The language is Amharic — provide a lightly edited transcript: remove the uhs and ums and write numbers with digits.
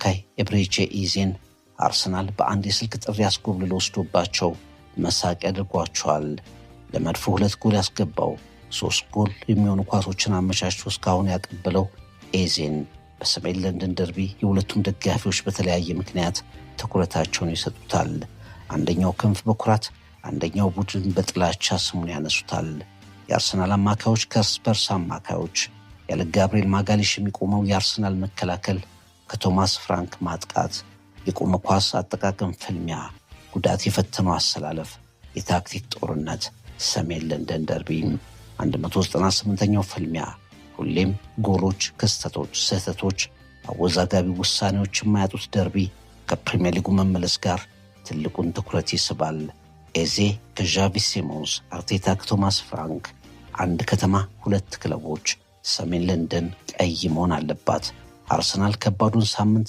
አማካይ ኤብሬቼ ኢዜን አርሰናል በአንድ የስልክ ጥሪ አስጎብልሎ ወስዶባቸው መሳቂያ አድርጓቸዋል። ለመድፉ 2 ጎል ያስገባው 3 ጎል የሚሆኑ ኳሶችን አመቻችቶ እስካሁን ያቀበለው ኢዜን በሰሜን ለንደን ደርቢ የሁለቱም ደጋፊዎች በተለያየ ምክንያት ትኩረታቸውን ይሰጡታል። አንደኛው ክንፍ በኩራት አንደኛው ቡድን በጥላቻ ስሙን ያነሱታል። የአርሰናል አማካዮች ከእርስ በርስ አማካዮች ያለ ጋብሪኤል ማጋሊሽ የሚቆመው የአርሰናል መከላከል ከቶማስ ፍራንክ ማጥቃት የቆመ ኳስ አጠቃቀም ፍልሚያ ጉዳት የፈተነው አሰላለፍ የታክቲክ ጦርነት ሰሜን ለንደን ደርቢ 198ኛው ፍልሚያ ሁሌም ጎሎች፣ ክስተቶች፣ ስህተቶች፣ አወዛጋቢ ውሳኔዎች የማያጡት ደርቢ ከፕሪሚየር ሊጉ መመለስ ጋር ትልቁን ትኩረት ይስባል። ኤዜ ከዣቪ ሲሞንስ፣ አርቴታ ከቶማስ ፍራንክ። አንድ ከተማ 2 ክለቦች። ሰሜን ለንደን ቀይ መሆን አለባት። አርሰናል ከባዱን ሳምንት